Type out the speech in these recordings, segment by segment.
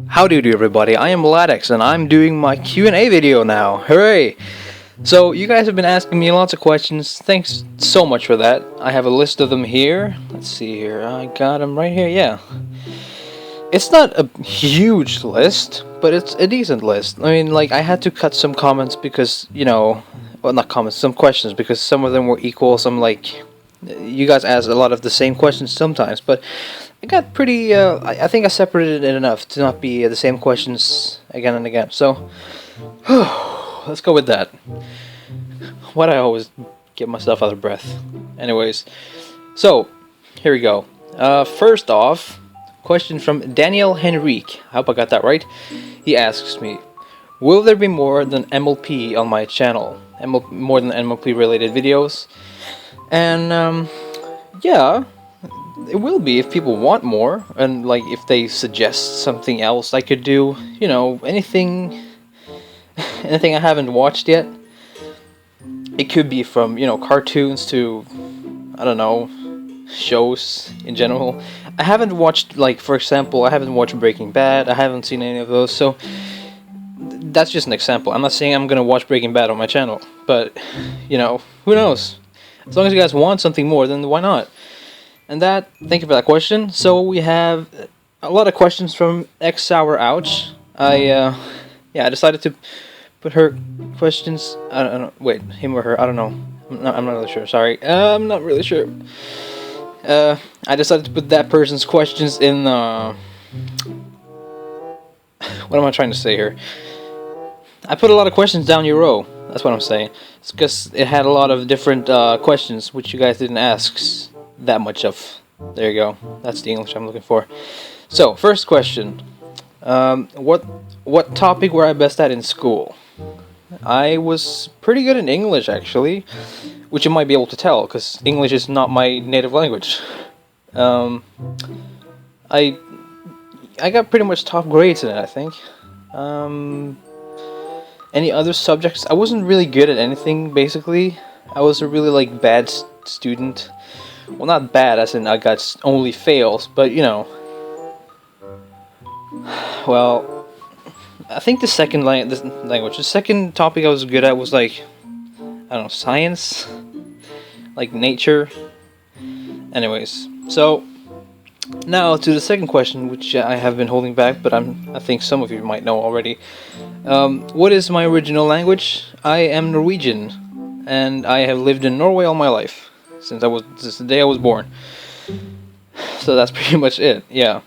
Howdy do everybody, I am Ladex and I'm doing my Q&A video now, hooray! So you guys have been asking me lots of questions, thanks so much for that. I have a list of them here, let's see here, I got them right here, yeah. It's not a huge list, but it's a decent list. I mean, like, I had to cut some comments because, well, not comments, some questions, because some of them were equal, some like, you guys asked a lot of the same questions sometimes, but I got pretty, I think I separated it enough to not be the same questions again and again. So, let's go with that. Why do I always get myself out of breath? Anyways, so, here we go. First off, question from Daniel Henrique. I hope I got that right. He asks me, will there be more than MLP on my channel? More than MLP related videos? And, yeah. It will be if people want more, and like if they suggest something else I could do, anything I haven't watched yet. It could be from, cartoons to, I don't know, shows in general. I haven't watched, like, for example, I haven't watched Breaking Bad, I haven't seen any of those, so that's just an example. I'm not saying I'm gonna watch Breaking Bad on my channel, but, who knows? As long as you guys want something more, then why not? And thank you for that question. So we have a lot of questions from X Sour Ouch. I decided to put her questions. I don't know. Wait, him or her? I don't know. I'm not really sure. Sorry. I'm not really sure. I decided to put that person's questions in. What am I trying to say here? I put a lot of questions down your row. That's what I'm saying. It's because it had a lot of different questions which you guys didn't ask that much of. There you go. That's the English I'm looking for. So, first question. What topic were I best at in school? I was pretty good in English, actually, which you might be able to tell, because English is not my native language. I got pretty much top grades in it, I think. Any other subjects? I wasn't really good at anything, basically. I was a really, bad student. Well, not bad, as in I got only fails, but, well, I think the second language, the second topic I was good at was, I don't know, science? Like, nature? Anyways, so, now to the second question, which I have been holding back, but I think some of you might know already. What is my original language? I am Norwegian, and I have lived in Norway all my life. Since the day I was born. So that's pretty much it, yeah.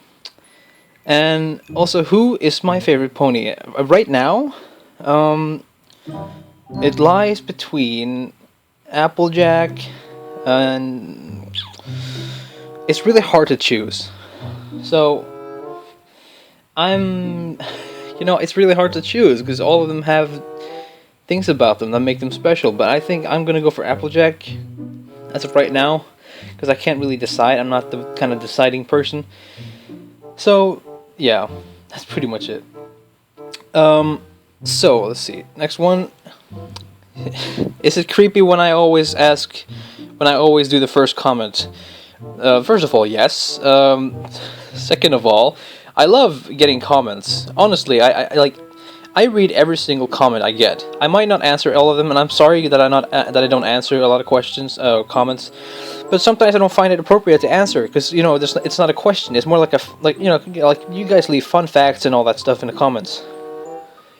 And also, who is my favorite pony? Right now, it lies between Applejack and... It's really hard to choose. So, it's really hard to choose, because all of them have things about them that make them special, but I think I'm gonna go for Applejack as of right now, because I can't really decide. I'm not the kind of deciding person. So, yeah, that's pretty much it. So, let's see. Next one. Is it creepy when I always do the first comment? First of all, yes. Second of all, I love getting comments. Honestly, I read every single comment I get. I might not answer all of them, and I'm sorry that I don't answer a lot of questions, comments. But sometimes I don't find it appropriate to answer, because it's not a question. It's more like you guys leave fun facts and all that stuff in the comments.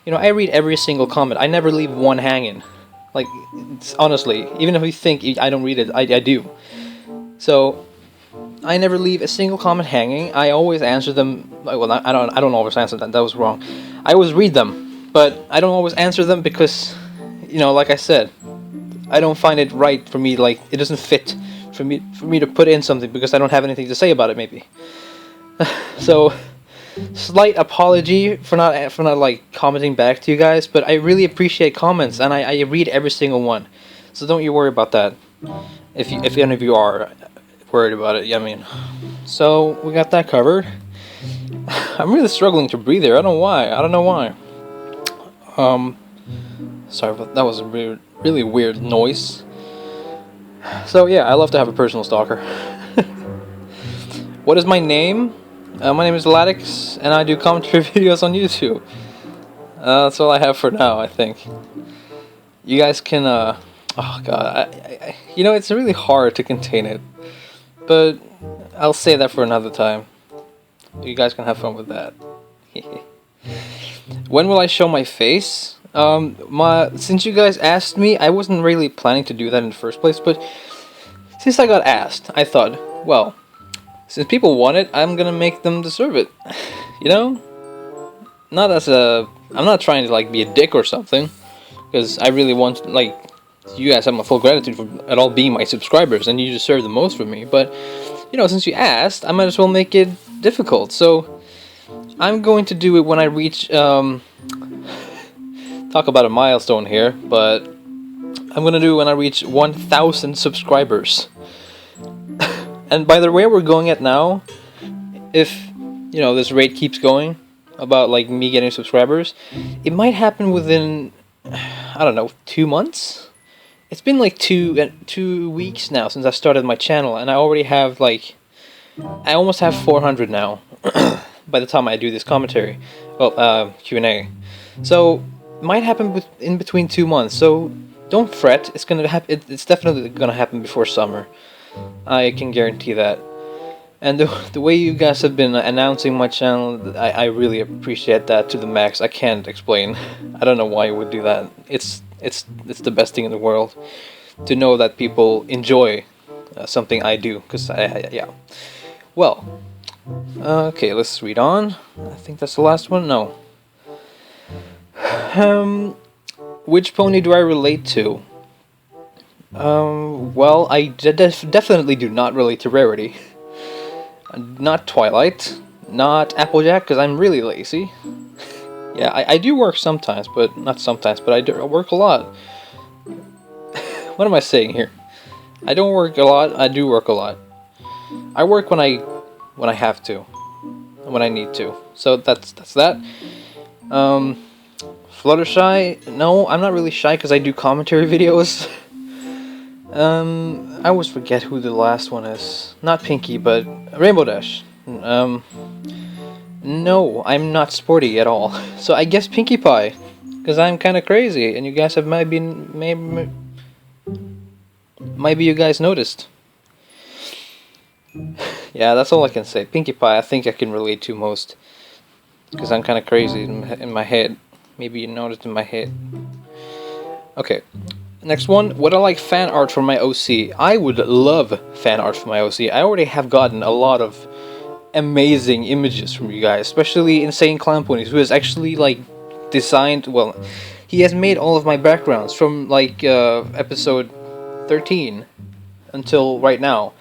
I read every single comment. I never leave one hanging. Honestly, even if you think I don't read it, I do. So I never leave a single comment hanging. I always answer them. Well, I don't always answer them. That was wrong. I always read them, but I don't always answer them because, like I said, I don't find it right for me. Like, it doesn't fit for me to put in something because I don't have anything to say about it. Maybe. So, slight apology for not commenting back to you guys, but I really appreciate comments, and I read every single one. So don't you worry about that. If any of you are worried about it, So we got that covered. I'm really struggling to breathe here. I don't know why. Sorry, but that was a really weird noise. So yeah, I love to have a personal stalker. What is my name? My name is Ladix, and I do commentary videos on YouTube. That's all I have for now, I think. You guys can, oh god, you know, it's really hard to contain it. But I'll say that for another time. You guys can have fun with that. When will I show my face? Since you guys asked me, I wasn't really planning to do that in the first place, but since I got asked, I thought, well, since people want it, I'm gonna make them deserve it. You know? Not as a... I'm not trying to, like, be a dick or something, because I really want, like, you guys have my full gratitude for at all being my subscribers, and you deserve the most from me, but, you know, since you asked, I might as well make it difficult, so I'm going to do it when I reach, talk about a milestone here, but I'm gonna do it when I reach 1,000 subscribers. And by the way we're going at now, if, you know, this rate keeps going, about, like, me getting subscribers, it might happen within, I don't know, 2 months? It's been, like, two weeks now since I started my channel, and I already have, like, I almost have 400 now, by the time I do this commentary, well, Q&A. So, it might happen in between 2 months, so don't fret, it's gonna happen, it's definitely gonna happen before summer. I can guarantee that. And the way you guys have been announcing my channel, I really appreciate that to the max. I can't explain. I don't know why you would do that. It's the best thing in the world to know that people enjoy something I do. Cause yeah. Well, okay, let's read on. I think that's the last one. No. Which pony do I relate to? Well, I definitely do not relate to Rarity. Not Twilight, not Applejack, because I'm really lazy. Yeah, I do work sometimes, but not sometimes, but I work a lot. What am I saying here? I don't work a lot, I do work a lot. I work when I have to, when I need to. So that's that. Fluttershy, no, I'm not really shy because I do commentary videos. I always forget who the last one is. Not Pinky, but Rainbow Dash. No, I'm not sporty at all. So I guess Pinkie Pie, because I'm kind of crazy, and you guys have maybe you guys noticed. Yeah, that's all I can say. Pinkie Pie, I think I can relate to most, because I'm kind of crazy in my head. Maybe you noticed in my head. Okay. Next one, would I like fan art for my OC? I would love fan art for my OC. I already have gotten a lot of amazing images from you guys, especially Insane Clown Ponies, who has actually, like, designed, well, he has made all of my backgrounds from, like, episode 13 until right now.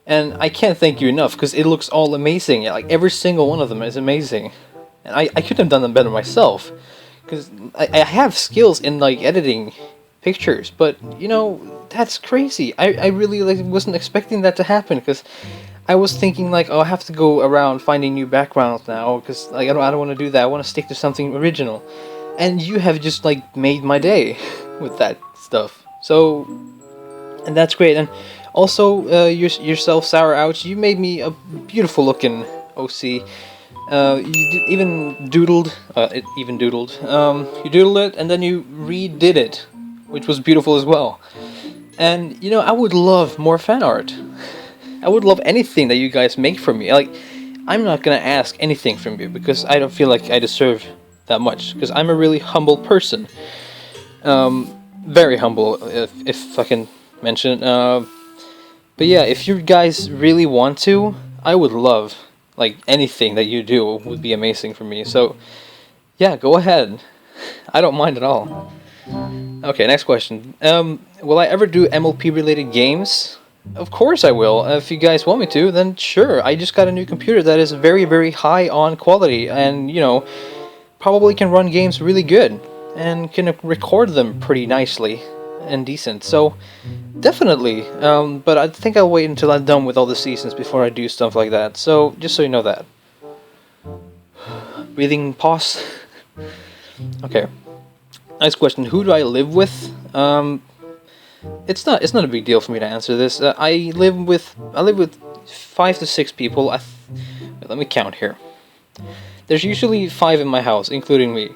And I can't thank you enough, because it looks all amazing. Like, every single one of them is amazing. And I couldn't have done them better myself, because I have skills in, like, editing pictures, but, you know, that's crazy. I really, like, wasn't expecting that to happen, because I was thinking, like, oh, I have to go around finding new backgrounds now, because, like, I don't want to do that. I want to stick to something original. And you have just, like, made my day with that stuff. So, and that's great. And also, yourself, Sour Ouch, you made me a beautiful looking OC. You even doodled, you doodled it, and then you redid it, which was beautiful as well. And, you know, I would love more fan art. I would love anything that you guys make for me. Like, I'm not gonna ask anything from you, because I don't feel like I deserve that much, because I'm a really humble person. Very humble, if I can mention. But yeah, if you guys really want to, I would love, like, anything that you do would be amazing for me. So, yeah, go ahead. I don't mind at all. Okay, next question. Will I ever do MLP related games? Of course I will. If you guys want me to, then sure. I just got a new computer that is very, very high on quality, and, you know, probably can run games really good, and can record them pretty nicely and decent. So, definitely. But I think I'll wait until I'm done with all the seasons before I do stuff like that. So, just so you know that. Breathing pause. Okay. Next question, who do I live with? It's not a big deal for me to answer this. I live with 5 to 6 people. let me count here. There's usually 5 in my house, including me.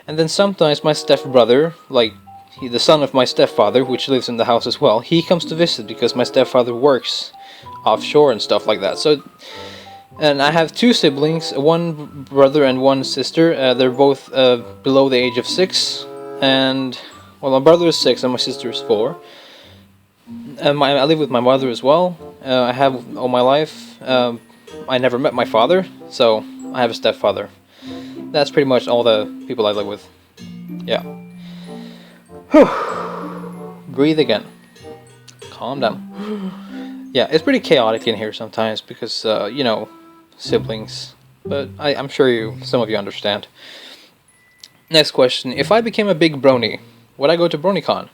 And then sometimes my stepbrother, like the son of my stepfather, which lives in the house as well, he comes to visit because my stepfather works offshore and stuff like that. So, and I have 2 siblings, one brother and one sister. They're both below the age of 6. And, well, my brother is 6 and my sister is 4. And I live with my mother as well. I have all my life. I never met my father, so I have a stepfather. That's pretty much all the people I live with. Yeah. Breathe again. Calm down. Yeah, it's pretty chaotic in here sometimes because, you know, siblings. But I'm sure some of you understand. Next question. If I became a big brony, would I go to Bronycon?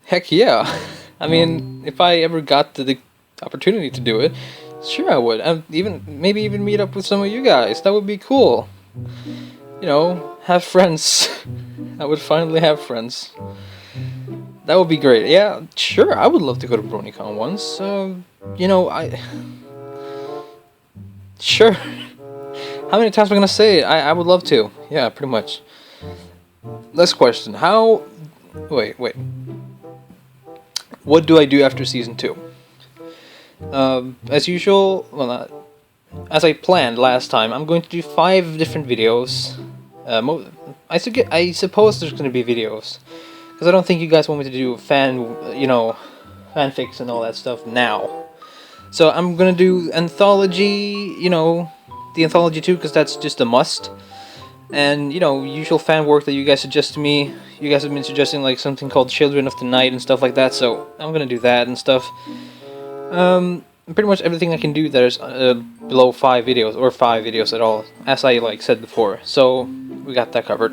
Heck yeah. I mean, if I ever got the opportunity to do it, sure I would. Maybe even meet up with some of you guys. That would be cool. You know, have friends. I would finally have friends. That would be great. Yeah, sure, I would love to go to Bronycon once. You know, Sure. How many times am I gonna say it? I would love to. Yeah, pretty much. Next question. Wait. What do I do after Season 2? As usual, well, not... As I planned last time, I'm going to do 5 different videos. I suppose there's going to be videos, because I don't think you guys want me to do fanfics and all that stuff now. So I'm going to do anthology, the anthology too, because that's just a must. And, usual fan work that you guys suggest to me. You guys have been suggesting, like, something called Children of the Night and stuff like that, so I'm going to do that and stuff. Pretty much everything I can do that is below 5 videos, or 5 videos at all, as I said before. So we got that covered.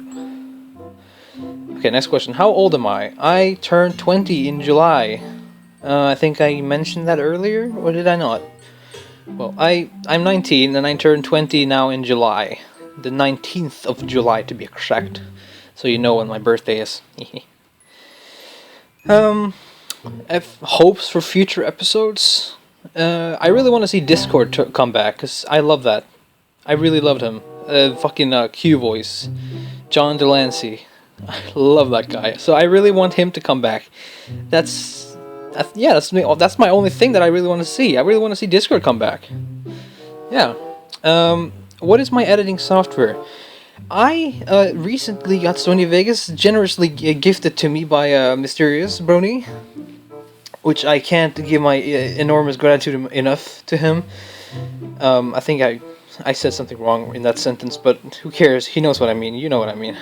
Okay, next question. How old am I? I turned 20 in July. I think I mentioned that earlier, or did I not? Well, I'm 19 and I turned 20 now in July. The 19th of July to be exact. So you know when my birthday is. I have hopes for future episodes. I really want to see Discord come back, because I love that. I really loved him. Fucking Q voice. John Delancey. I love that guy. So I really want him to come back. That's my only thing that I really want to see. I really want to see Discord come back. Yeah. What is my editing software? I recently got Sony Vegas generously gifted to me by mysterious Brony, which I can't give my enormous gratitude enough to him. I think I said something wrong in that sentence, but who cares? He knows what I mean. You know what I mean.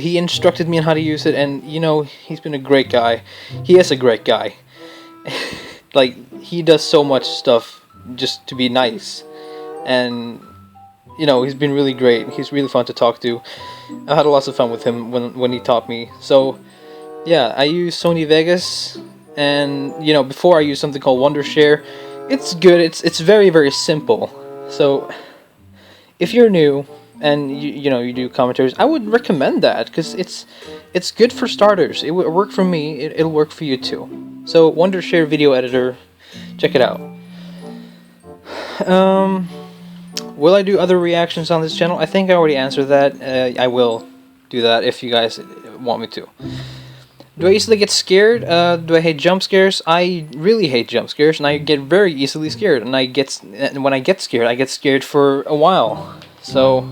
He instructed me on how to use it, and he's been a great guy. He is a great guy. He does so much stuff just to be nice, and he's been really great. He's really fun to talk to. I had lots of fun with him when he taught me. So yeah, I use Sony Vegas, and before I use something called Wondershare. It's good. It's very, very simple. So if you're new and you do commentaries, I would recommend that, because it's good for starters. It will work for me. It'll work for you too. So Wondershare video editor, check it out. Will I do other reactions on this channel? I think I already answered that. I will do that if you guys want me to. Do I easily get scared? Do I hate jump scares? I really hate jump scares, and I get very easily scared. And when I get scared, I get scared for a while. So,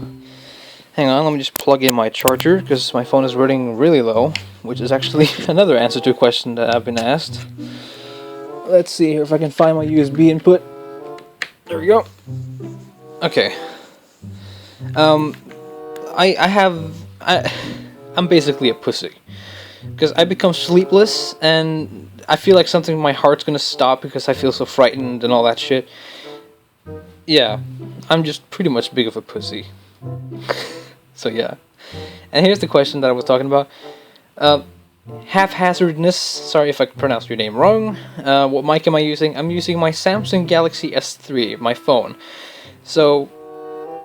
hang on, let me just plug in my charger, because my phone is running really low, which is actually another answer to a question that I've been asked. Let's see here if I can find my USB input. There we go. Okay. I'm basically a pussy, because I become sleepless, and I feel like something in my heart's gonna stop because I feel so frightened and all that shit. Yeah, I'm just pretty much big of a pussy. So yeah. And here's the question that I was talking about. Haphazardness, sorry if I pronounced your name wrong. What mic am I using? I'm using my Samsung Galaxy S3, my phone. So,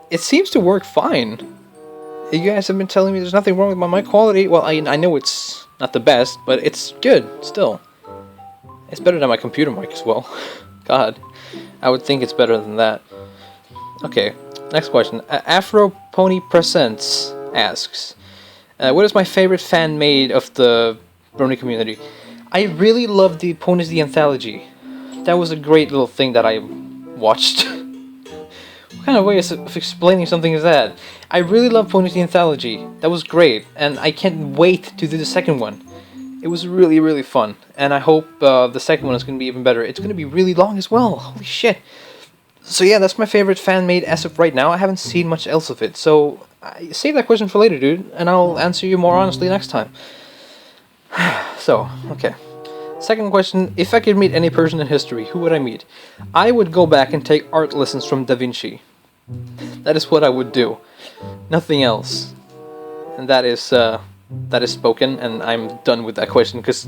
it seems to work fine. You guys have been telling me there's nothing wrong with my mic quality. Well, I know it's not the best, but it's good, still. It's better than my computer mic as well. God, I would think it's better than that. Okay, next question. Afro Pony Presents asks, what is my favorite fan made of the Brony community? I really love the Ponies the Anthology. That was a great little thing that I watched. What kind of way of explaining something is that? I really love Ponies the Anthology. That was great, and I can't wait to do the second one. It was really, really fun, and I hope the second one is going to be even better. It's going to be really long as well. Holy shit. So yeah, that's my favorite fan-made as of right now. I haven't seen much else of it, so save that question for later, dude, and I'll answer you more honestly next time. So, okay. Second question, if I could meet any person in history, who would I meet? I would go back and take art lessons from Da Vinci. That is what I would do. Nothing else. And that is spoken, and I'm done with that question, because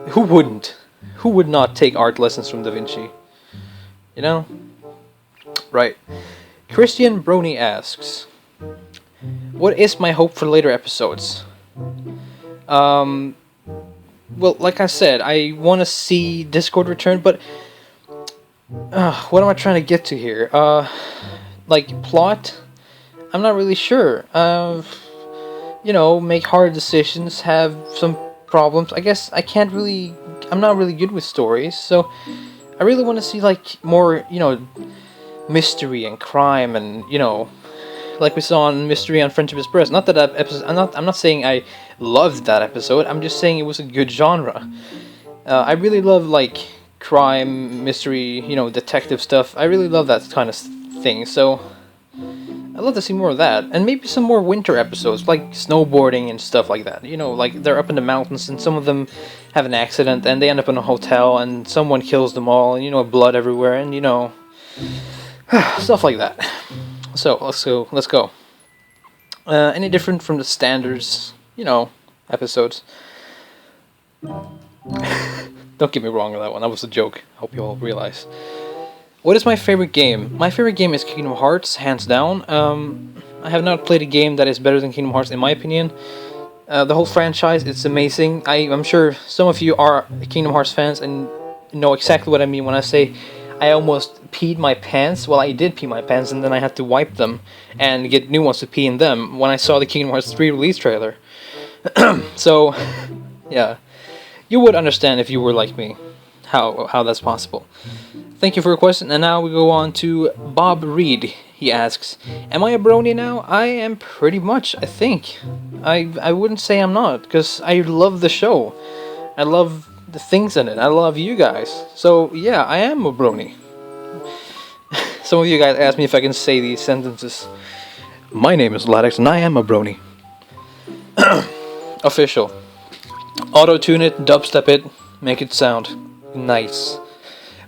who wouldn't? Who would not take art lessons from Da Vinci? You know? Right. Christian Brony asks, what is my hope for later episodes? Well, like I said, I want to see Discord return, but what am I trying to get to here? Like, plot? I'm not really sure. Make hard decisions, have some problems. I guess I'm not really good with stories, so I really want to see, like, more, mystery and crime and, like we saw on Mystery on Friendship Express. Not that episode. I'm not saying I loved that episode. I'm just saying it was a good genre. I really love like crime, mystery, detective stuff. I really love that kind of thing. So I'd love to see more of that, and maybe some more winter episodes, like snowboarding and stuff like that. Like they're up in the mountains, and some of them have an accident, and they end up in a hotel, and someone kills them all, and blood everywhere, and stuff like that. So let's go. Any different from the standards, episodes? Don't get me wrong on that one. That was a joke. Hope you all realize. What is my favorite game? My favorite game is Kingdom Hearts, hands down. I have not played a game that is better than Kingdom Hearts, in my opinion. The whole franchise, it's amazing. I'm sure some of you are Kingdom Hearts fans and know exactly what I mean when I say I almost peed my pants. Well, I did pee my pants, and then I had to wipe them and get new ones to pee in them when I saw the Kingdom Hearts 3 release trailer. So, yeah. You would understand if you were like me, how that's possible. Thank you for your question, and now we go on to Bob Reed. He asks, am I a brony now? I am pretty much, I think. I wouldn't say I'm not, because I love the show. I love the things in it. I love you guys. So, yeah, I am a brony. Some of you guys ask me if I can say these sentences. My name is Ladix, and I am a brony. Official. Auto-tune it, dubstep it, make it sound nice.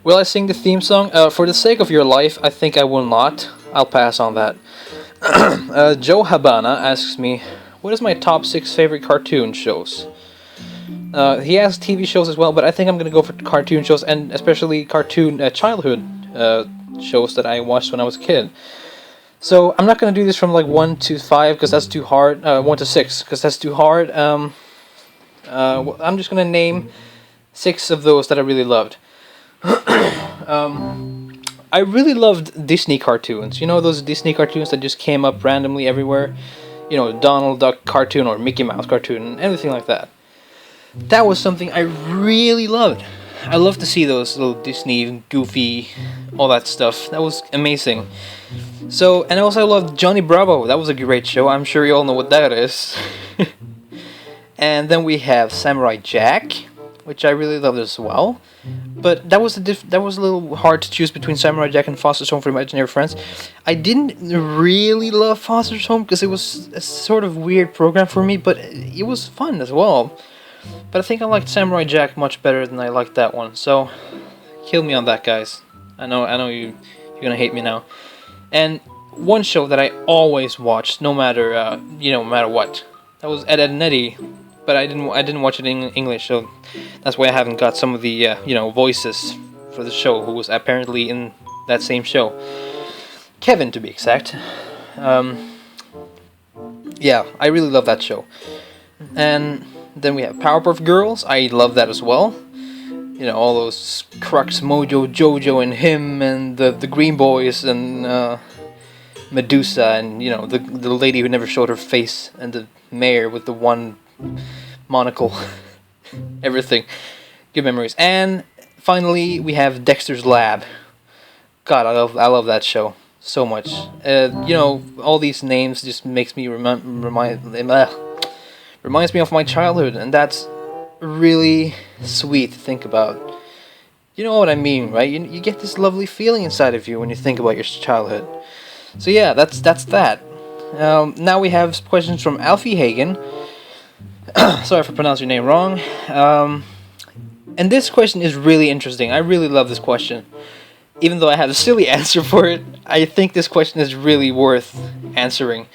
Will I sing the theme song? For the sake of your life, I think I will not. I'll pass on that. Joe Habana asks me, what is my top 6 favorite cartoon shows? He has TV shows as well, but I think I'm going to go for cartoon shows, and especially cartoon childhood shows that I watched when I was a kid. So I'm not going to do this from like 1 to 5 because that's too hard. 1 to 6 because that's too hard. I'm just going to name 6 of those that I really loved. I really loved Disney cartoons. Those Disney cartoons that just came up randomly everywhere. Donald Duck cartoon or Mickey Mouse cartoon, everything like that. That was something I really loved. I love to see those little Disney, Goofy, all that stuff. That was amazing. So, and also I loved Johnny Bravo. That was a great show. I'm sure you all know what that is. And then we have Samurai Jack, which I really loved as well. But that was a little hard to choose between Samurai Jack and Foster's Home for Imaginary Friends. I didn't really love Foster's Home because it was a sort of weird program for me, but it was fun as well. But I think I liked Samurai Jack much better than I liked that one. So, kill me on that, guys. I know you're gonna hate me now. And one show that I always watched, no matter no matter what, that was Ed, Edd n Eddy. But I didn't watch it in English, so that's why I haven't got some of the voices for the show who was apparently in that same show. Kevin, to be exact. Yeah, I really love that show. And then we have Powerpuff Girls. I love that as well. You know, all those Crux, Mojo, Jojo, and him, and the Green Boys, and Medusa, and you know, the lady who never showed her face, and the mayor with the one monocle. Everything. Good memories. And finally, we have Dexter's Lab. God, I love that show so much. You know, all these names just makes me reminds me of my childhood, and that's really sweet to think about. You know what I mean, right? You get this lovely feeling inside of you when you think about your childhood. So yeah, that's that. Now we have questions from Alfie Hagen. Sorry if I pronounced your name wrong. And this question is really interesting. I really love this question. Even though I have a silly answer for it, I think this question is really worth answering.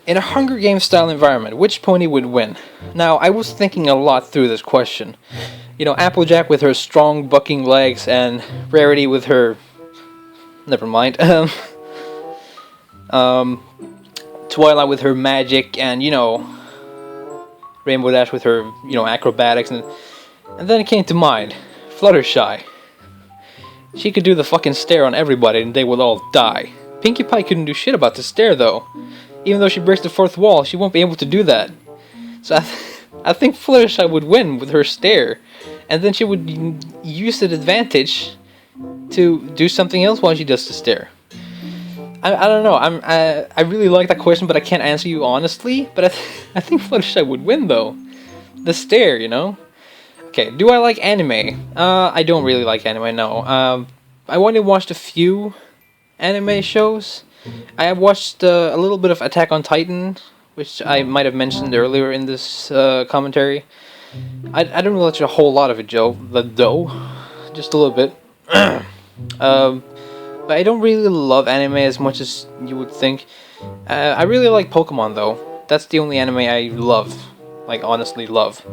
In a Hunger Games style environment, which pony would win? Now, I was thinking a lot through this question. You know, Applejack with her strong bucking legs, and Rarity with her... Never mind. Twilight with her magic, and, you know, Rainbow Dash with her, you know, acrobatics, and then it came to mind, Fluttershy. She could do the fucking stare on everybody and they would all die. Pinkie Pie couldn't do shit about the stare though. Even though she breaks the fourth wall, she won't be able to do that. So I think Fluttershy would win with her stare. And then she would use that advantage to do something else while she does the stare. I don't know. I really like that question, but I can't answer you honestly. But I think Fluttershy would win though. The stare, you know. Okay, do I like anime? I don't really like anime, no. I only watched a few anime shows. I have watched a little bit of Attack on Titan, which I might have mentioned earlier in this commentary. I don't really watch a whole lot of it, though. Just a little bit. But I don't really love anime as much as you would think. I really like Pokemon, though. That's the only anime I love. Like, honestly love.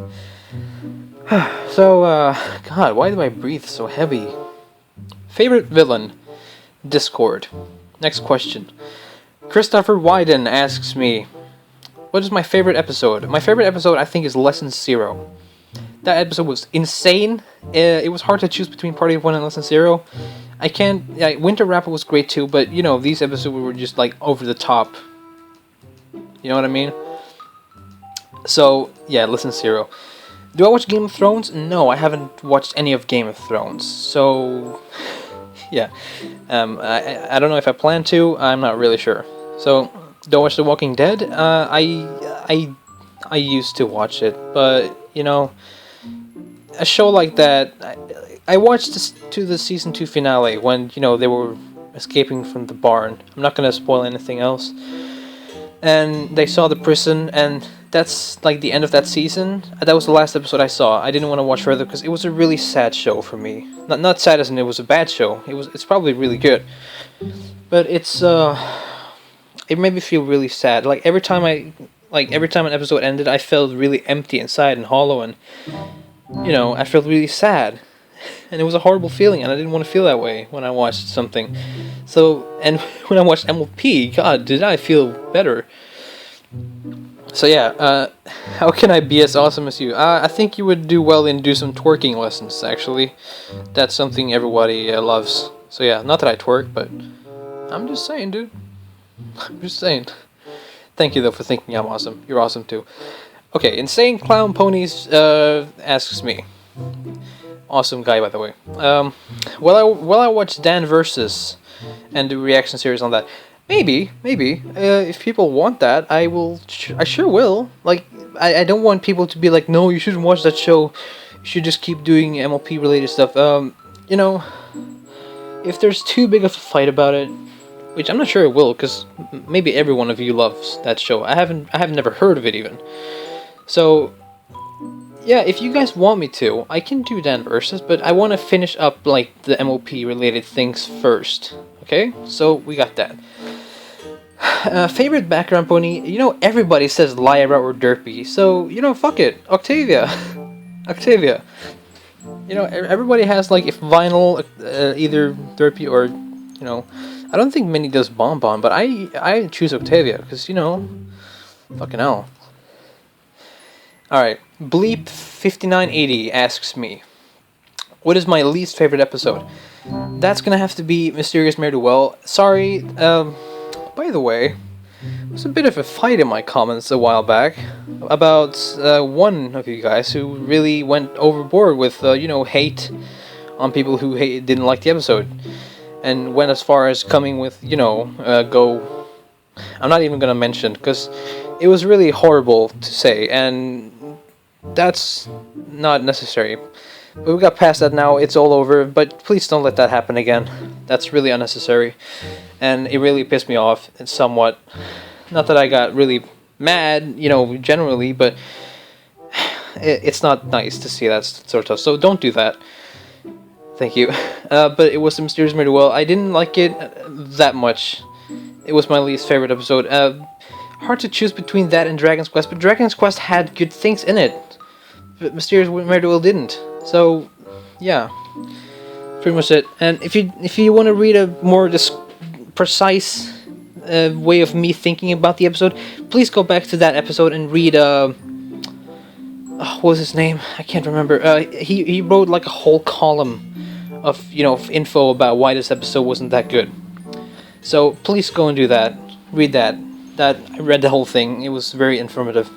So, God, why do I breathe so heavy? Favorite villain? Discord. Next question. Christopher Wyden asks me, what is my favorite episode? My favorite episode, I think, is Lesson 0. That episode was insane. It was hard to choose between Party of One and Lesson 0. I can't... Yeah, Winter Rapper was great too, but, you know, these episodes were just, like, over the top. You know what I mean? So, yeah, Lesson 0. Do I watch Game of Thrones? No, I haven't watched any of Game of Thrones. So, yeah. I don't know if I plan to. I'm not really sure. So, do I watch The Walking Dead? I used to watch it, but, you know, a show like that, I watched this to the season 2 finale when, you know, they were escaping from the barn. I'm not going to spoil anything else. And they saw the prison, and that's like the end of that season. That was the last episode I saw. I didn't want to watch further because it was a really sad show for me. Not sad as in it was a bad show. It's probably really good, but it made me feel really sad. Like every time an episode ended, I felt really empty inside and hollow, and you know, I felt really sad. And it was a horrible feeling, and I didn't want to feel that way when I watched something. So, and when I watched MLP, God, did I feel better. So yeah, how can I be as awesome as you? I think you would do well in do some twerking lessons, actually. That's something everybody loves. So yeah, not that I twerk, but I'm just saying, dude. I'm just saying. Thank you, though, for thinking I'm awesome. You're awesome, too. Okay, Insane Clown Ponies asks me. Awesome guy, by the way. Will I watch Dan Versus and do reaction series on that? Maybe. If people want that, I sure will. Like, I don't want people to be like, no, you shouldn't watch that show. You should just keep doing MLP related stuff. You know, if there's too big of a fight about it, which I'm not sure it will, because maybe every one of you loves that show. I have never heard of it even. So, yeah, if you guys want me to, I can do Dan Versus, but I want to finish up, like, the MLP related things first. Okay? So, we got that. Favorite background pony? You know, everybody says Lyra or Derpy, so, you know, fuck it. Octavia. Octavia. You know, everybody has, like, if vinyl, either Derpy or, you know, I don't think Minnie does Bonbon, but I choose Octavia, because, you know, fucking hell. Alright, Bleep5980 asks me, What is my least favorite episode? That's gonna have to be Mysterious Mare-do-Well. Sorry, by the way, there was a bit of a fight in my comments a while back about one of you guys who really went overboard with, hate on people who didn't like the episode. And went as far as coming with, go... I'm not even gonna mention, because it was really horrible to say, and that's not necessary. But we got past that now, it's all over, but please don't let that happen again. That's really unnecessary, and it really pissed me off, and somewhat. Not that I got really mad, generally, but it's not nice to see that sort of, so don't do that. Thank you. But it was the Mysterious Mare-do-Well. I didn't like it that much. It was my least favorite episode. Hard to choose between that and Dragon's Quest, but Dragon's Quest had good things in it, but Mysterious Mare-do-Well didn't. So, yeah, pretty much it. And if you want to read a more precise way of me thinking about the episode, please go back to that episode and read. What was his name? I can't remember. He wrote like a whole column of info about why this episode wasn't that good. So please go and do that. Read that. I read the whole thing. It was very informative.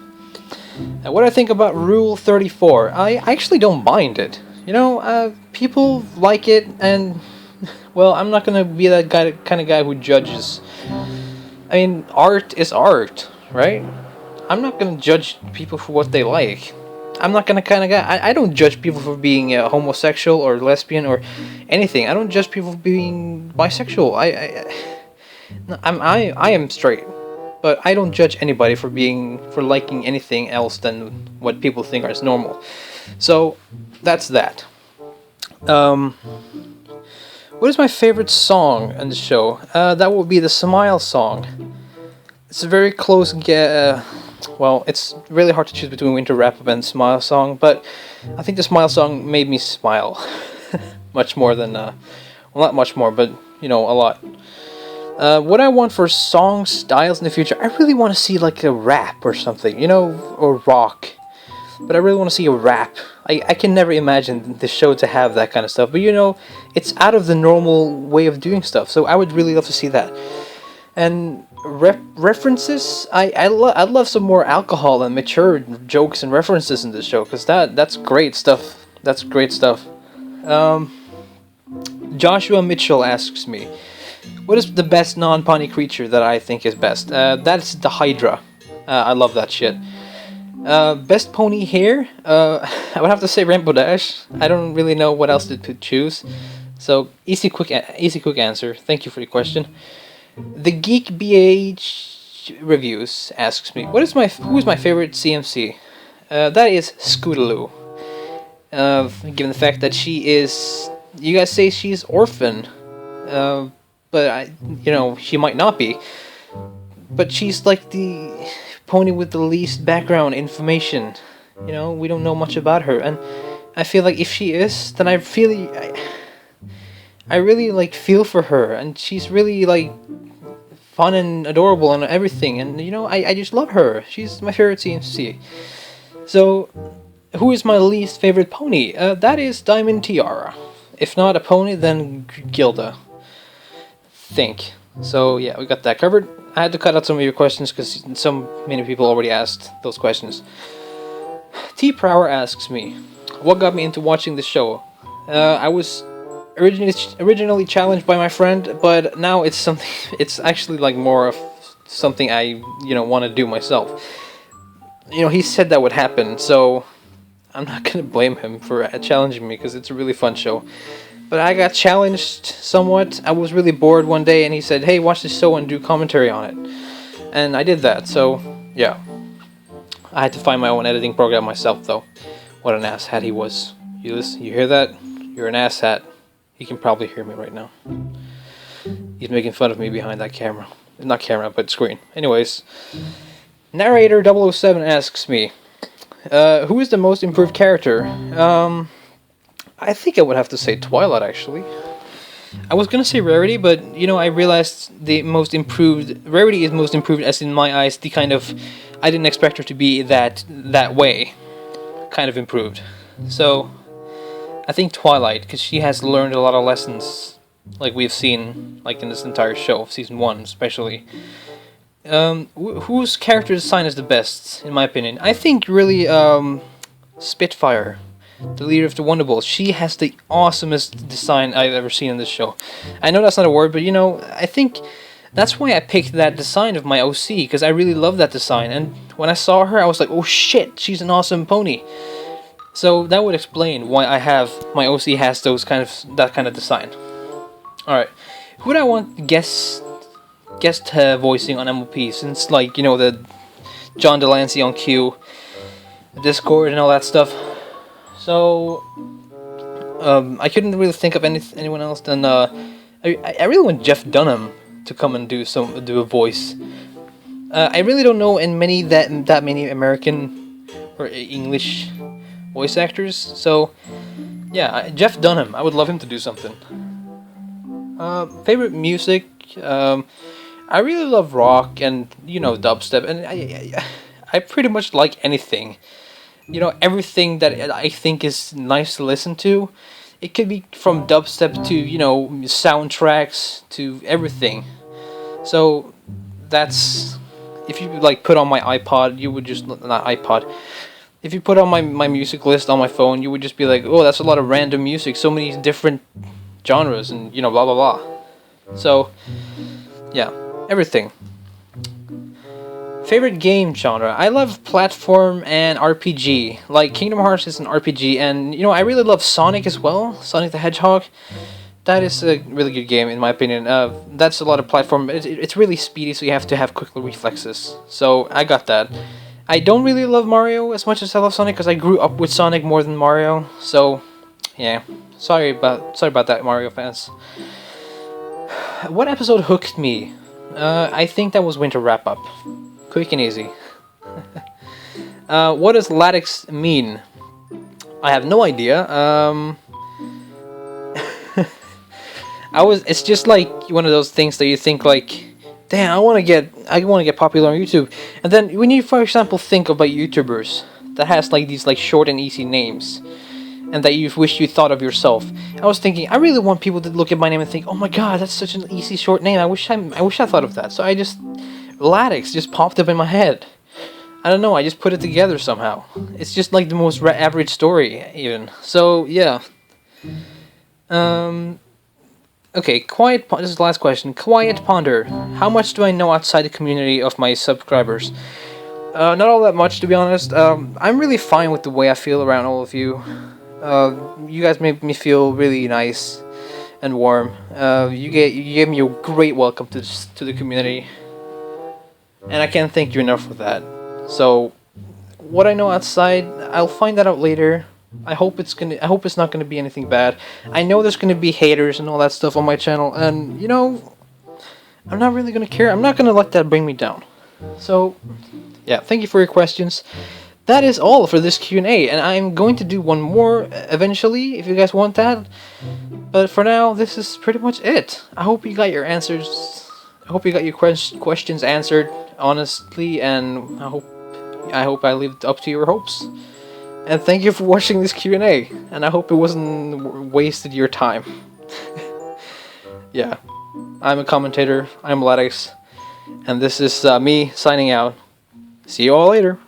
What I think about Rule 34, I actually don't mind it. People like it, and well, I'm not gonna be that kind of guy who judges. I mean, art is art, right? I'm not gonna judge people for what they like. I'm not gonna kind of guy. I don't judge people for being homosexual or lesbian or anything. I don't judge people for being bisexual. I am straight. But I don't judge anybody for liking anything else than what people think is normal. So that's that. What is my favorite song in the show? That would be the Smile song. It's a very close well, it's really hard to choose between Winter Wrap-Up and Smile song, but I think the Smile song made me smile much more than well, not much more, but a lot. What I want for song styles in the future, I really want to see like a rap or something, or rock. But I really want to see a rap. I can never imagine the show to have that kind of stuff. But it's out of the normal way of doing stuff. So I would really love to see that. And references, I'd love some more alcohol and mature jokes and references in this show. Because that's great stuff. That's great stuff. Joshua Mitchell asks me, what is the best non-pony creature that I think is best? That's the Hydra. I love that shit. Best pony hair? I would have to say Rainbow Dash. I don't really know what else to choose. So, easy quick answer. Thank you for the question. The Geek BH Reviews asks me, who is my favorite CMC? That is Scootaloo. Given the fact that she is... You guys say she's orphan. But she might not be. But she's like the pony with the least background information. We don't know much about her, and I feel like if she is, then I really like feel for her, and she's really like fun and adorable and everything, and I just love her. She's my favorite CMC. So, who is my least favorite pony? That is Diamond Tiara. If not a pony, then Gilda. Think. So yeah, we got that covered. I had to cut out some of your questions because so many people already asked those questions. T Prower asks me, what got me into watching the show? I was originally challenged by my friend, but now it's something. It's actually like more of something I want to do myself. He said that would happen, so I'm not gonna blame him for challenging me because it's a really fun show. But I got challenged somewhat. I was really bored one day, and he said, hey, watch this show and do commentary on it. And I did that, so, yeah. I had to find my own editing program myself, though. What an asshat he was. You hear that? You're an asshat. He can probably hear me right now. He's making fun of me behind that camera. Not camera, but screen. Anyways. Narrator 007 asks me, who is the most improved character? I think I would have to say Twilight, actually. I was gonna say Rarity, but, I realized Rarity is most improved, as in my eyes, the kind of, I didn't expect her to be that way, kind of improved. So, I think Twilight, because she has learned a lot of lessons, like we've seen, like in this entire show, season 1 especially. Whose character design is the best, in my opinion? I think really Spitfire, the leader of the Wonderbolts. She has the awesomest design I've ever seen in this show. I know that's not a word, but you know, I think that's why I picked that design of my OC, because I really love that design. And when I saw her, I was like, oh shit, she's an awesome pony. So that would explain why my OC has that kind of design. All right, who do I want guest voicing on MLP? Since, like, you know, the John Delancey on Q, Discord, and all that stuff. So I couldn't really think of anyone else. Then I really want Jeff Dunham to come and do a voice. I really don't know that many American or English voice actors. So yeah, Jeff Dunham. I would love him to do something. Favorite music. I really love rock and, you know, dubstep, and I pretty much like anything. You know, everything that I think is nice to listen to. It could be from dubstep to, you know, soundtracks to everything. So that's, if you like put on my iPod, you would just, not iPod. If you put on my music list on my phone, you would just be like, oh, that's a lot of random music, so many different genres, and, you know, blah blah blah. So yeah, everything. Favorite game genre? I love platform and RPG. Like, Kingdom Hearts is an RPG, and, you know, I really love Sonic as well. Sonic the Hedgehog. That is a really good game, in my opinion. That's a lot of platform. It's really speedy, so you have to have quick reflexes. So I got that. I don't really love Mario as much as I love Sonic, because I grew up with Sonic more than Mario. So yeah, sorry about that, Mario fans. What episode hooked me? I think that was Winter Wrap Up. Quick and easy. What does Lattice mean? I have no idea. It's just like one of those things that you think like, damn, I want to get popular on YouTube. And then when you, for example, think about YouTubers that has like these like short and easy names, and that you wish you thought of yourself. I was thinking, I really want people to look at my name and think, oh my god, that's such an easy short name. I wish I thought of that. So Lattice just popped up in my head. I don't know, I just put it together somehow. It's just like the most average story, even. So, yeah. Okay, this is the last question. Quiet Ponder. How much do I know outside the community of my subscribers? Not all that much, to be honest. I'm really fine with the way I feel around all of you. You guys make me feel really nice and warm. You gave me a great welcome to the community. And I can't thank you enough for that. So, what I know outside, I'll find that out later. I hope it's not gonna be anything bad. I know there's gonna be haters and all that stuff on my channel, and you know, I'm not really gonna care. I'm not gonna let that bring me down. So, yeah, thank you for your questions. That is all for this Q&A, and I'm going to do one more eventually if you guys want that. But for now, this is pretty much it. I hope you got your answers. I hope you got your questions answered honestly, and I hope I lived up to your hopes. And thank you for watching this Q&A, and I hope it wasn't wasted your time. Yeah, I'm a commentator, I'm Lattice, and this is me signing out. See you all later.